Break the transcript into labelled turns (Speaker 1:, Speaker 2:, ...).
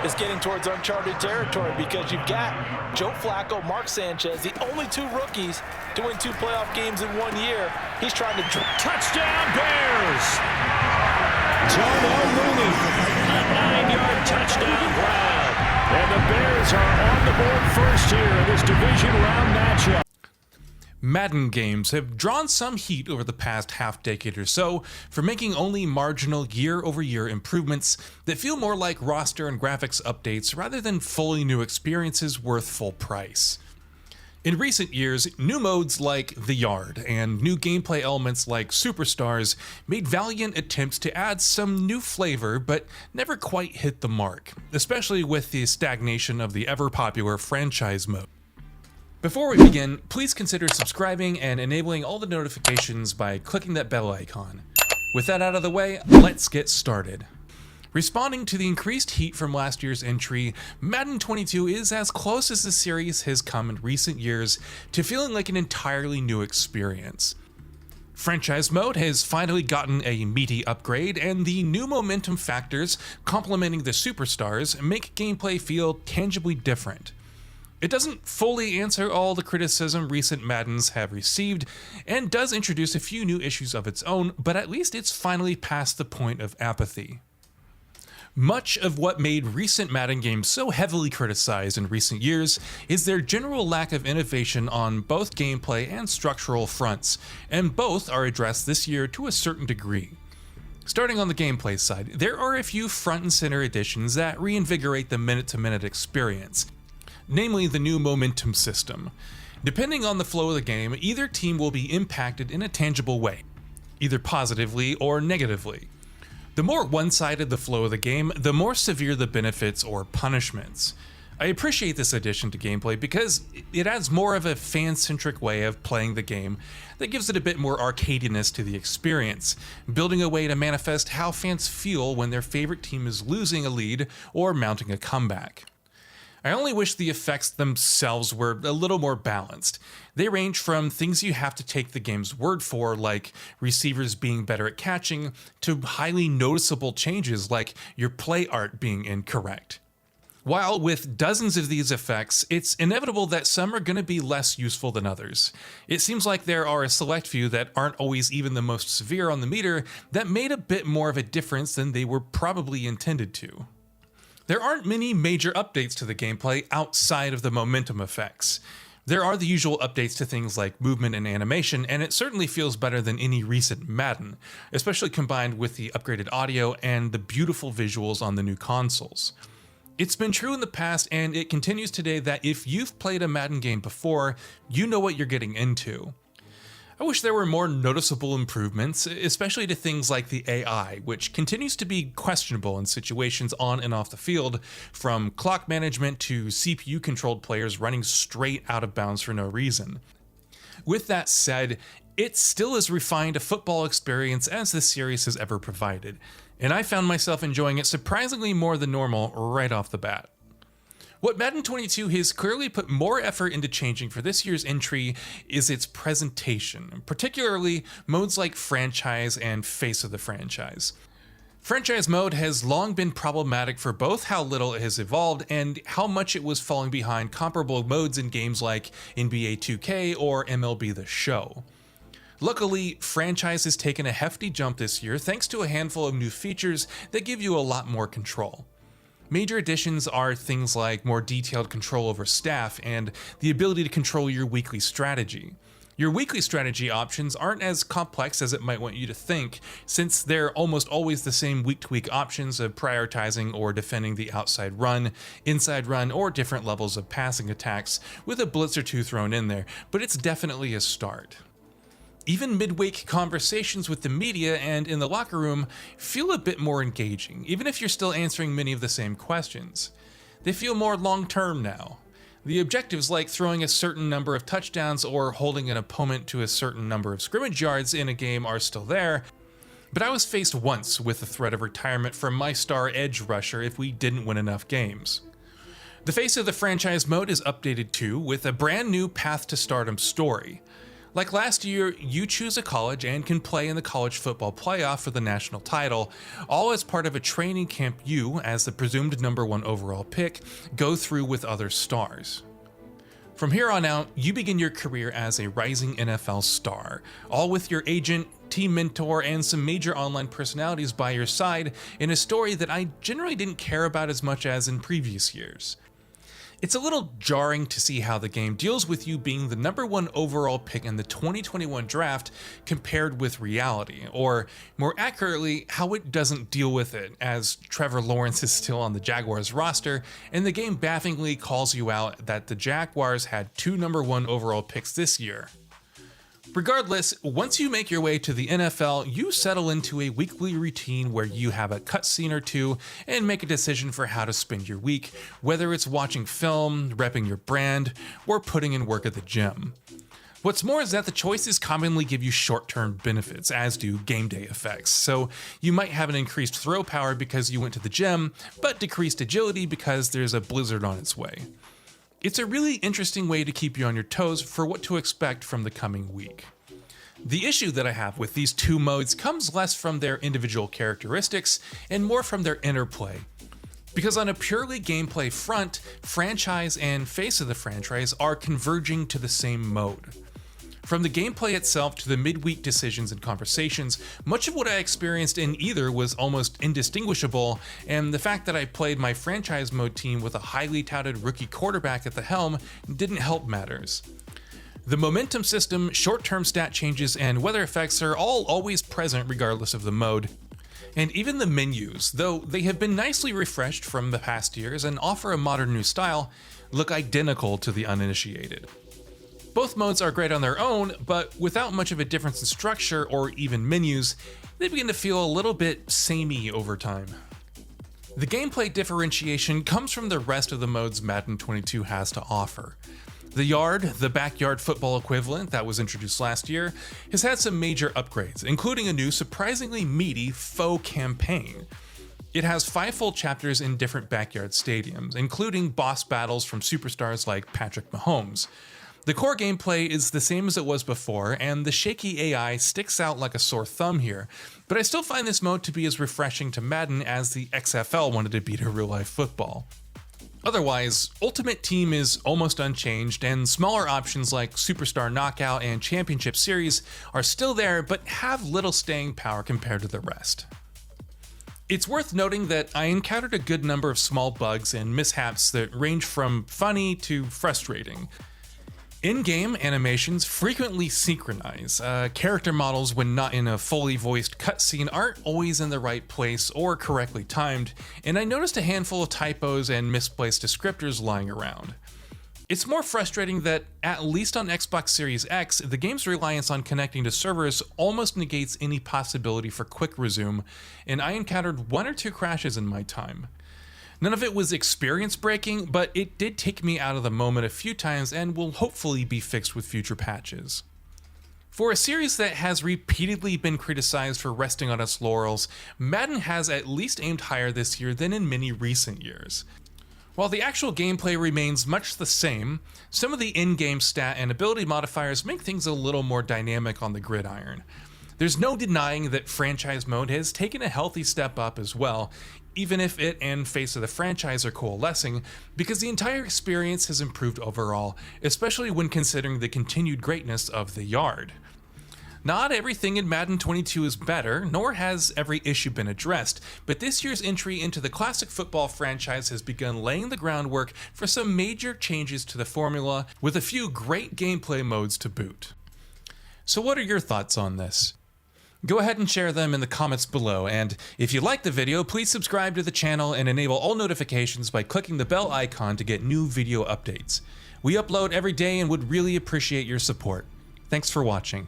Speaker 1: is getting towards uncharted territory because you've got Joe Flacco, Mark Sanchez, the only two rookies to win 2 playoff games in 1 year. He's trying to...
Speaker 2: Touchdown, Bears! Darnell Mooney, a 9-yard touchdown grab. And the Bears are on the board first here in this division round matchup.
Speaker 3: Madden games have drawn some heat over the past half-decade or so for making only marginal year-over-year improvements that feel more like roster and graphics updates rather than fully new experiences worth full price. In recent years, new modes like The Yard and new gameplay elements like Superstars made valiant attempts to add some new flavor but never quite hit the mark, especially with the stagnation of the ever-popular franchise mode. Before we begin, please consider subscribing and enabling all the notifications by clicking that bell icon. With that out of the way, let's get started. Responding to the increased heat from last year's entry, Madden 22 is as close as the series has come in recent years to feeling like an entirely new experience. Franchise mode has finally gotten a meaty upgrade, and the new momentum factors complementing the superstars make gameplay feel tangibly different. It doesn't fully answer all the criticism recent Maddens have received, and does introduce a few new issues of its own, but at least it's finally past the point of apathy. Much of what made recent Madden games so heavily criticized in recent years is their general lack of innovation on both gameplay and structural fronts, and both are addressed this year to a certain degree. Starting on the gameplay side, there are a few front and center additions that reinvigorate the minute-to-minute experience, namely the new momentum system. Depending on the flow of the game, either team will be impacted in a tangible way, either positively or negatively. The more one-sided the flow of the game, the more severe the benefits or punishments. I appreciate this addition to gameplay because it adds more of a fan-centric way of playing the game that gives it a bit more arcadiness to the experience, building a way to manifest how fans feel when their favorite team is losing a lead or mounting a comeback. I only wish the effects themselves were a little more balanced. They range from things you have to take the game's word for, like receivers being better at catching, to highly noticeable changes like your play art being incorrect. While with dozens of these effects, it's inevitable that some are going to be less useful than others. It seems like there are a select few that aren't always even the most severe on the meter that made a bit more of a difference than they were probably intended to. There aren't many major updates to the gameplay outside of the momentum effects. There are the usual updates to things like movement and animation, and it certainly feels better than any recent Madden, especially combined with the upgraded audio and the beautiful visuals on the new consoles. It's been true in the past, and it continues today, that if you've played a Madden game before, you know what you're getting into. I wish there were more noticeable improvements, especially to things like the AI, which continues to be questionable in situations on and off the field, from clock management to CPU-controlled players running straight out of bounds for no reason. With that said, it's still as refined a football experience as this series has ever provided, and I found myself enjoying it surprisingly more than normal right off the bat. What Madden 22 has clearly put more effort into changing for this year's entry is its presentation, particularly modes like Franchise and Face of the Franchise. Franchise mode has long been problematic for both how little it has evolved and how much it was falling behind comparable modes in games like NBA 2K or MLB The Show. Luckily, Franchise has taken a hefty jump this year thanks to a handful of new features that give you a lot more control. Major additions are things like more detailed control over staff and the ability to control your weekly strategy. Your weekly strategy options aren't as complex as it might want you to think, since they're almost always the same week-to-week options of prioritizing or defending the outside run, inside run, or different levels of passing attacks, with a blitz or two thrown in there, but it's definitely a start. Even midweek conversations with the media and in the locker room feel a bit more engaging, even if you're still answering many of the same questions. They feel more long-term now. The objectives like throwing a certain number of touchdowns or holding an opponent to a certain number of scrimmage yards in a game are still there, but I was faced once with the threat of retirement from my star edge rusher if we didn't win enough games. The Face of the Franchise mode is updated too, with a brand new Path to Stardom story. Like last year, you choose a college and can play in the college football playoff for the national title, all as part of a training camp you, as the presumed #1 overall pick, go through with other stars. From here on out, you begin your career as a rising NFL star, all with your agent, team mentor, and some major online personalities by your side in a story that I generally didn't care about as much as in previous years. It's a little jarring to see how the game deals with you being the #1 overall pick in the 2021 draft compared with reality, or more accurately, how it doesn't deal with it, as Trevor Lawrence is still on the Jaguars roster, and the game bafflingly calls you out that the Jaguars had 2 #1 overall picks this year. Regardless, once you make your way to the NFL, you settle into a weekly routine where you have a cutscene or two and make a decision for how to spend your week, whether it's watching film, repping your brand, or putting in work at the gym. What's more is that the choices commonly give you short-term benefits, as do game day effects. So you might have an increased throw power because you went to the gym, but decreased agility because there's a blizzard on its way. It's a really interesting way to keep you on your toes for what to expect from the coming week. The issue that I have with these two modes comes less from their individual characteristics and more from their interplay. Because on a purely gameplay front, franchise and face of the franchise are converging to the same mode. From the gameplay itself to the midweek decisions and conversations, much of what I experienced in either was almost indistinguishable, and the fact that I played my franchise mode team with a highly touted rookie quarterback at the helm didn't help matters. The momentum system, short-term stat changes, and weather effects are all always present regardless of the mode. And even the menus, though they have been nicely refreshed from the past years and offer a modern new style, look identical to the uninitiated. Both modes are great on their own, but without much of a difference in structure or even menus, they begin to feel a little bit samey over time. The gameplay differentiation comes from the rest of the modes Madden 22 has to offer. The Yard, the backyard football equivalent that was introduced last year, has had some major upgrades, including a new surprisingly meaty faux campaign. It has 5 full chapters in different backyard stadiums, including boss battles from superstars like Patrick Mahomes. The core gameplay is the same as it was before, and the shaky AI sticks out like a sore thumb here, but I still find this mode to be as refreshing to Madden as the XFL wanted to be to real-life football. Otherwise, Ultimate Team is almost unchanged, and smaller options like Superstar Knockout and Championship Series are still there, but have little staying power compared to the rest. It's worth noting that I encountered a good number of small bugs and mishaps that range from funny to frustrating. In-game animations frequently synchronize. Character models, when not in a fully voiced cutscene, aren't always in the right place or correctly timed, and I noticed a handful of typos and misplaced descriptors lying around. It's more frustrating that, at least on Xbox Series X, the game's reliance on connecting to servers almost negates any possibility for quick resume, and I encountered 1 or 2 crashes in my time. None of it was experience breaking, but it did take me out of the moment a few times and will hopefully be fixed with future patches. For a series that has repeatedly been criticized for resting on its laurels, Madden has at least aimed higher this year than in many recent years. While the actual gameplay remains much the same, some of the in-game stat and ability modifiers make things a little more dynamic on the gridiron. There's no denying that franchise mode has taken a healthy step up as well, even if it and face of the franchise are coalescing, because the entire experience has improved overall, especially when considering the continued greatness of the Yard. Not everything in Madden 22 is better, nor has every issue been addressed, but this year's entry into the classic football franchise has begun laying the groundwork for some major changes to the formula, with a few great gameplay modes to boot. So what are your thoughts on this? Go ahead and share them in the comments below, and if you liked the video, please subscribe to the channel and enable all notifications by clicking the bell icon to get new video updates. We upload every day and would really appreciate your support. Thanks for watching.